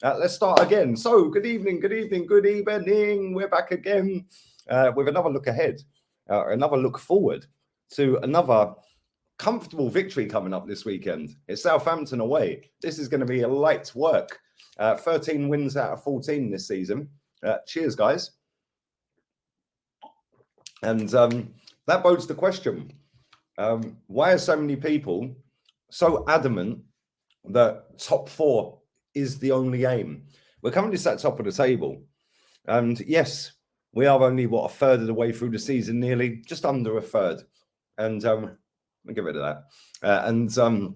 Let's start again. So, good evening, good evening, good evening. We're back again with another look ahead, another look forward to another comfortable victory coming up this weekend. It's Southampton away. This is going to be a light work. 13 wins out of 14 this season. Cheers, guys. And that bodes the question. Why are so many people so adamant that top 4 is the only aim? We're currently sat top of the table. And yes, we are only, a third of the way through the season, nearly, just under a third. And let me get rid of that.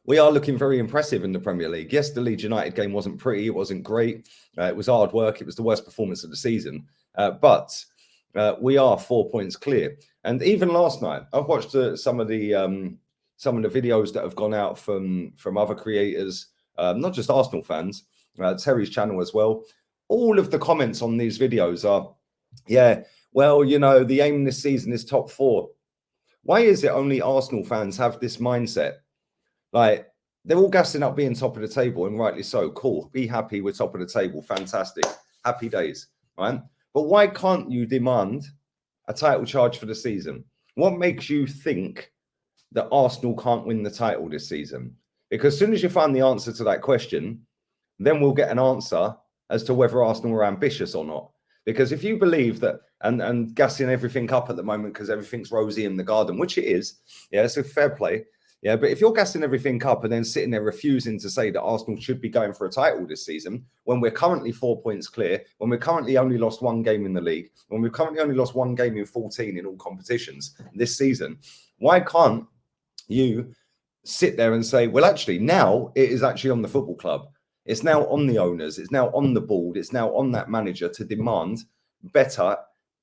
We are looking very impressive in the Premier League. Yes, the Leeds United game wasn't pretty. It wasn't great. It was hard work. It was the worst performance of the season. But we are 4 points clear. And even last night, I've watched some of the videos that have gone out from other creators, not just Arsenal fans, Terry's channel as well. All of the comments on these videos are, yeah, well, you know, the aim this season is top 4. Why is it only Arsenal fans have this mindset? Like, they're all gassing up being top of the table, and rightly so. Cool. Be happy we're top of the table. Fantastic. Happy days, right? But why can't you demand a title charge for the season? What makes you think that Arsenal can't win the title this season? Because as soon as you find the answer to that question, then we'll get an answer as to whether Arsenal are ambitious or not. Because if you believe that, and gassing everything up at the moment because everything's rosy in the garden, which it is, yeah, it's a fair play. Yeah, but if you're gassing everything up and then sitting there refusing to say that Arsenal should be going for a title this season, when we're currently 4 points clear, when we're currently only lost one game in the league, when we've currently only lost one game in 14 in all competitions this season, why can't you sit there and say, well, actually, now it is actually on the football club. It's now on the owners. It's now on the board. It's now on that manager to demand better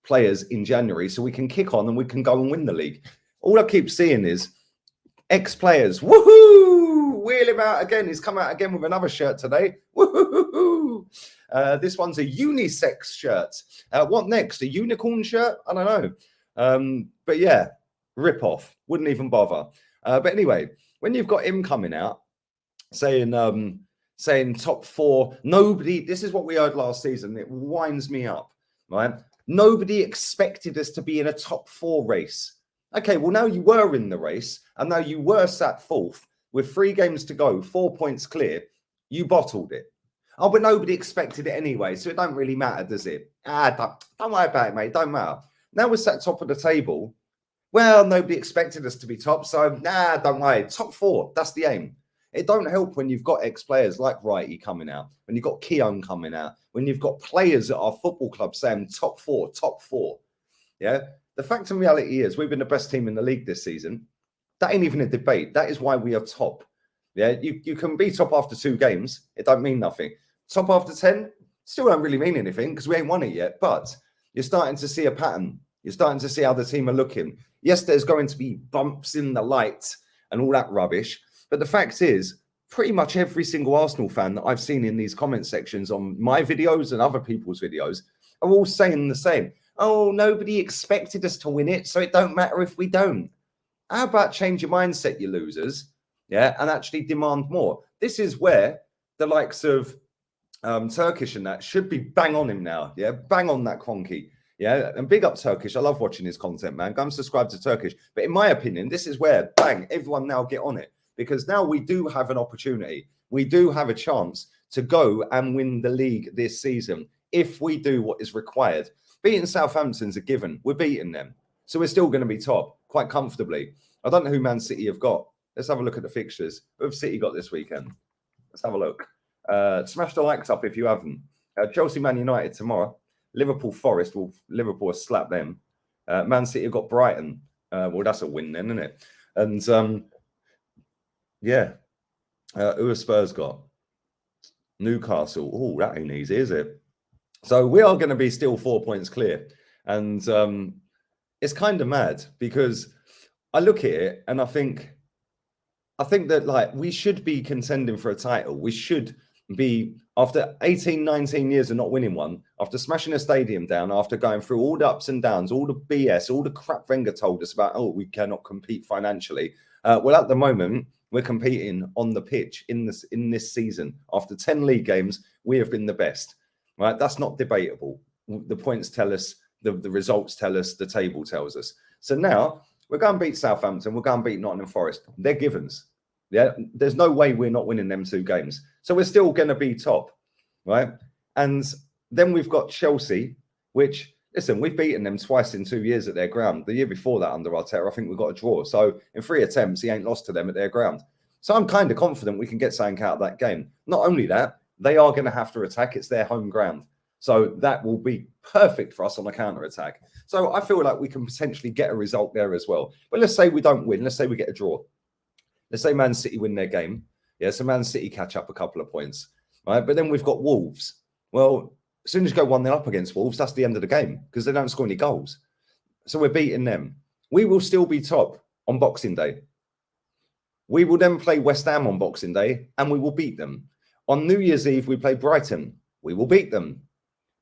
players in January so we can kick on and we can go and win the league. All I keep seeing is ex-players, woohoo! Wheel him out again. He's come out again with another shirt today. Woohoo! This one's a unisex shirt. What next? A unicorn shirt? I don't know. But yeah, rip off. Wouldn't even bother. But anyway, when you've got him coming out saying top 4, nobody, this is what we heard last season. It winds me up, right? Nobody expected us to be in a top 4 race. Okay, well, now you were in the race and now you were sat 4th with 3 games to go, 4 points clear. You bottled it. Oh, but nobody expected it anyway, so it don't really matter, does it? Don't worry about it, mate. Don't matter. Now we're sat top of the table. Well, nobody expected us to be top, so don't worry. Top 4, that's the aim. It don't help when you've got ex-players like Wrighty coming out, when you've got Keown coming out, when you've got players at our football club saying top 4, top 4. Yeah. The fact and reality is we've been the best team in the league this season. That ain't even a debate. That is why we are top. Yeah, you can be top after 2 games. It don't mean nothing. Top after 10 still don't really mean anything because we ain't won it yet. But you're starting to see a pattern. You're starting to see how the team are looking. Yes, there's going to be bumps in the light and all that rubbish. But the fact is, pretty much every single Arsenal fan that I've seen in these comment sections on my videos and other people's videos are all saying the same. Oh, nobody expected us to win it, so it don't matter if we don't. How about change your mindset, you losers? Yeah, and actually demand more. This is where the likes of Turkish and that should be bang on him now. Yeah, bang on that Cronky. Yeah, and big up Turkish. I love watching his content, man. Go and subscribe to Turkish. But in my opinion, this is where, bang, everyone now get on it. Because now we do have an opportunity. We do have a chance to go and win the league this season if we do what is required. Beating Southampton's a given. We're beating them. So we're still going to be top quite comfortably. I don't know who Man City have got. Let's have a look at the fixtures. Who have City got this weekend? Let's have a look. Smash the likes up if you haven't. Chelsea, Man United tomorrow. Liverpool, Forest. Well, Liverpool will slap them. Man City have got Brighton. Well, that's a win then, isn't it? And yeah. Who have Spurs got? Newcastle. Oh, that ain't easy, is it? So we are going to be still 4 points clear. And it's kind of mad because I look at it and I think that like we should be contending for a title. We should be, after 18, 19 years of not winning one, after smashing a stadium down, after going through all the ups and downs, all the BS, all the crap Wenger told us about, oh, we cannot compete financially. Well, at the moment, we're competing on the pitch in this season. After 10 league games, we have been the best, right? That's not debatable. The points tell us, the results tell us, the table tells us. So now we're going to beat Southampton, we're going to beat Nottingham Forest. They're givens. Yeah, there's no way we're not winning them 2 games. So we're still going to be top, right? And then we've got Chelsea, which, listen, we've beaten them twice in 2 years at their ground. The year before that, under Arteta, I think we got a draw. So in 3 attempts, he ain't lost to them at their ground. So I'm kind of confident we can get something out of that game. Not only that, they are going to have to attack. It's their home ground. So that will be perfect for us on a counter-attack. So I feel like we can potentially get a result there as well. But let's say we don't win. Let's say we get a draw. Let's say Man City win their game. Yeah, so Man City catch up a couple of points, right? But then we've got Wolves. Well, as soon as you go 1-0 up against Wolves, that's the end of the game because they don't score any goals. So we're beating them. We will still be top on Boxing Day. We will then play West Ham on Boxing Day and we will beat them. On New Year's Eve, we play Brighton. We will beat them.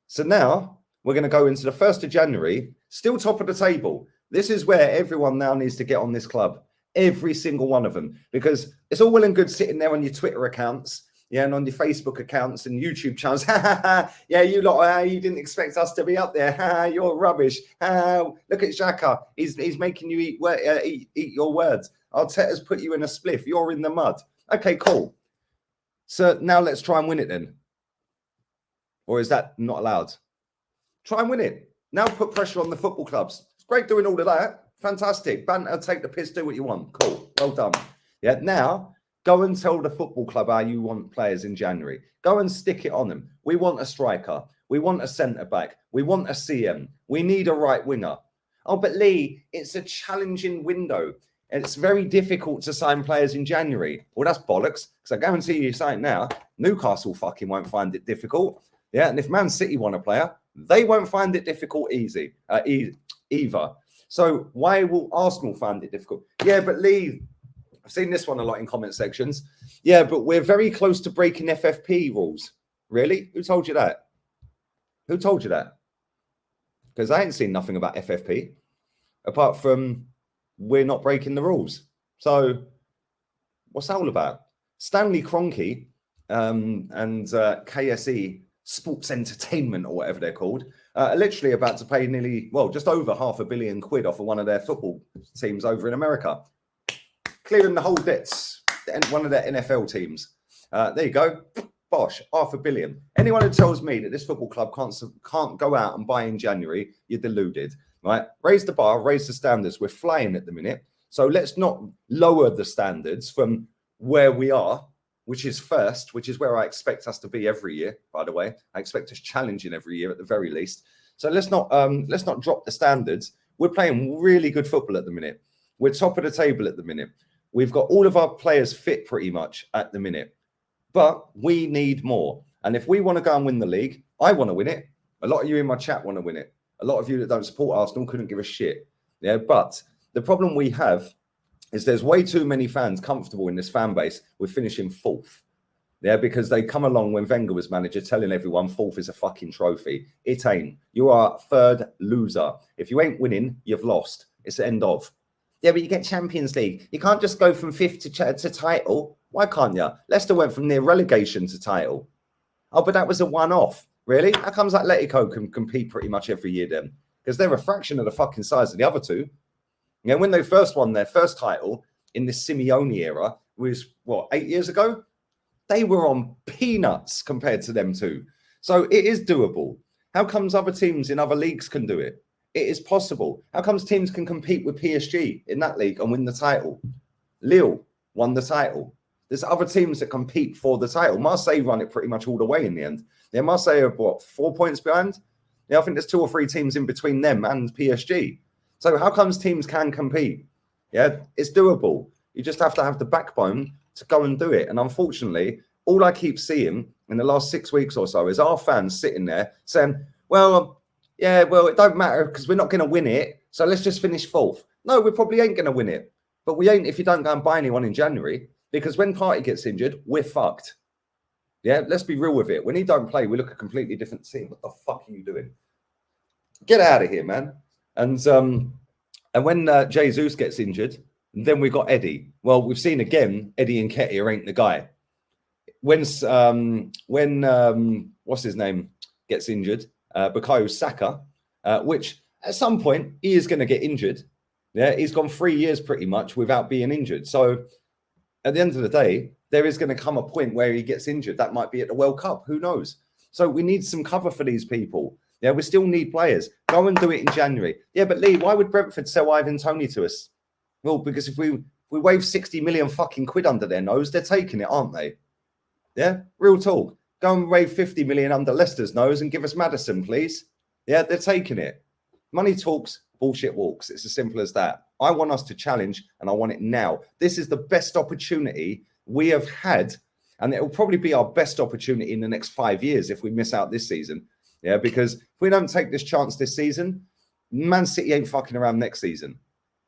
So now we're going to go into the 1st of January, still top of the table. This is where everyone now needs to get on this club. Every single one of them, because it's all well and good sitting there on your Twitter accounts, yeah, and on your Facebook accounts and YouTube channels. Yeah, you lot, you didn't expect us to be up there. You're rubbish. Look at Xhaka. He's making you eat your words. Arteta's put you in a spliff. You're in the mud. Okay, cool. So now let's try and win it then. Or is that not allowed? Try and win it. Now put pressure on the football clubs. It's great doing all of that. Fantastic. Banter, take the piss, do what you want. Cool. Well done. Yeah. Now, go and tell the football club how you want players in January. Go and stick it on them. We want a striker. We want a centre-back. We want a CM. We need a right winger. Oh, but Lee, it's a challenging window. And it's very difficult to sign players in January. Well, that's bollocks. Because I guarantee you something now, Newcastle fucking won't find it difficult. Yeah. And if Man City want a player, they won't find it difficult either. So why will Arsenal find it difficult? Yeah, but Lee, I've seen this one a lot in comment sections. Yeah, but we're very close to breaking FFP rules. Really? Who told you that? Who told you that? Because I ain't seen nothing about FFP apart from we're not breaking the rules. So what's that all about? Stanley Kroenke and KSE Sports Entertainment or whatever they're called, are literally about to pay nearly, well, just over £500 million off of one of their football teams over in America. Clearing the whole debts, one of their NFL teams. There you go. Bosh, £500 million. Anyone who tells me that this football club can't go out and buy in January, you're deluded, right? Raise the bar, raise the standards. We're flying at the minute. So let's not lower the standards from where we are, which is first, which is where I expect us to be every year, by the way. I expect us challenging every year at the very least. So let's not drop the standards. We're playing really good football at the minute. We're top of the table at the minute. We've got all of our players fit pretty much at the minute. But we need more. And if we want to go and win the league, I want to win it. A lot of you in my chat want to win it. A lot of you that don't support Arsenal couldn't give a shit. Yeah, but the problem we have is there's way too many fans comfortable in this fan base with finishing 4th. Yeah, because they come along when Wenger was manager telling everyone 4th is a fucking trophy. It ain't. You are 3rd loser. If you ain't winning, you've lost. It's the end of. Yeah, but you get Champions League. You can't just go from 5th to title. Why can't you? Leicester went from near relegation to title. Oh, but that was a one-off. Really? How comes Atletico can compete pretty much every year then? Because they're a fraction of the fucking size of the other two. You know, when they first won their first title in this Simeone era, was what, 8 years ago? They were on peanuts compared to them two. So it is doable. How comes other teams in other leagues can do it? It is possible. How comes teams can compete with PSG in that league and win the title? Lille won the title. There's other teams that compete for the title. Marseille run it pretty much all the way in the end. Yeah, Marseille are what, 4 points behind? Yeah, I think there's 2 or 3 teams in between them and PSG. So how comes teams can compete? Yeah, it's doable. You just have to have the backbone to go and do it. And unfortunately, all I keep seeing in the last 6 weeks or so is our fans sitting there saying, well, yeah, well, it don't matter because we're not going to win it. So let's just finish 4th. No, we probably ain't going to win it. But we ain't if you don't go and buy anyone in January. Because when Partey gets injured, we're fucked. Yeah, let's be real with it. When he don't play, we look a completely different team. What the fuck are you doing? Get out of here, man. And when Jesus gets injured, And then we got Eddie. Well, we've seen again, Eddie Nketiah ain't the guy. When what's his name gets injured, Bukayo Saka, which at some point he is going to get injured. Yeah, he's gone 3 years pretty much without being injured. So at the end of the day, there is going to come a point where he gets injured. That might be at the World Cup. Who knows? So we need some cover for these people. Yeah, we still need players. Go and do it in January. Yeah, but Lee, why would Brentford sell Ivan Toney to us? Well, because if we wave 60 million fucking quid under their nose, they're taking it, aren't they? Yeah, real talk. Go and wave 50 million under Leicester's nose and give us Maddison, please. Yeah, they're taking it. Money talks, bullshit walks. It's as simple as that. I want us to challenge, and I want it now. This is the best opportunity we have had, and it will probably be our best opportunity in the next 5 years if we miss out this season. Yeah, because if we don't take this chance this season, Man City ain't fucking around next season.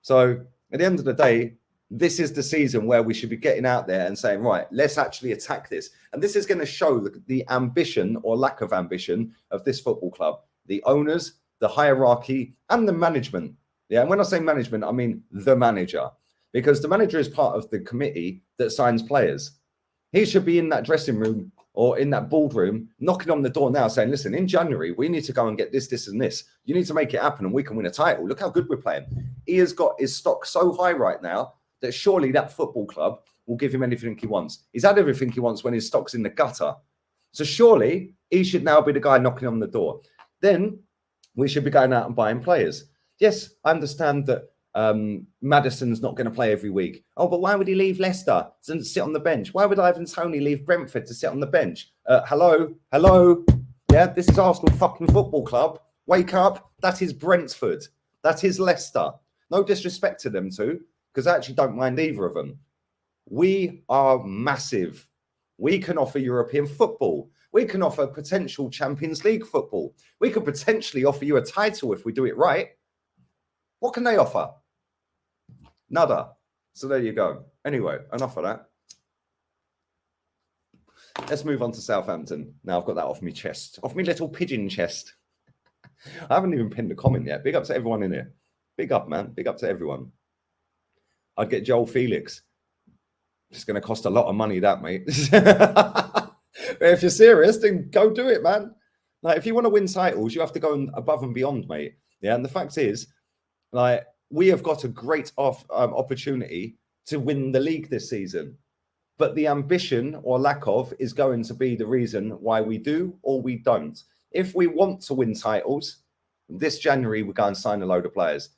So at the end of the day, this is the season where we should be getting out there and saying, right, let's actually attack this. And this is going to show the ambition or lack of ambition of this football club, the owners, the hierarchy, and the management. Yeah, and when I say management, I mean the manager, because the manager is part of the committee that signs players. He should be in that dressing room or in that boardroom, knocking on the door now saying, listen, in January, we need to go and get this, this, and this. You need to make it happen and we can win a title. Look how good we're playing. He has got his stock so high right now that surely that football club will give him anything he wants. He's had everything he wants when his stock's in the gutter. So surely he should now be the guy knocking on the door. Then we should be going out and buying players. Yes, I understand that Maddison's not going to play every week. Oh, but why would he leave Leicester to sit on the bench? Why would Ivan Toney leave Brentford to sit on the bench? Hello? Yeah, this is Arsenal fucking Football Club. Wake up. That is Brentford. That is Leicester. No disrespect to them two, because I actually don't mind either of them. We are massive. We can offer European football. We can offer potential Champions League football. We could potentially offer you a title if we do it right. What can they offer? Nada. So there you go. Anyway, enough of that. Let's move on to Southampton. Now I've got that off my chest. Off my little pigeon chest. I haven't even pinned a comment yet. Big up to everyone in here. Big up, man. Big up to everyone. I'd get Joel Felix. It's going to cost a lot of money, that, mate. If you're serious, then go do it, man. Like, if you want to win titles, you have to go above and beyond, mate. Yeah, and the fact is, like, we have got a great opportunity to win the league this season. But the ambition or lack of is going to be the reason why we do or we don't. If we want to win titles, this January, we go and sign a load of players.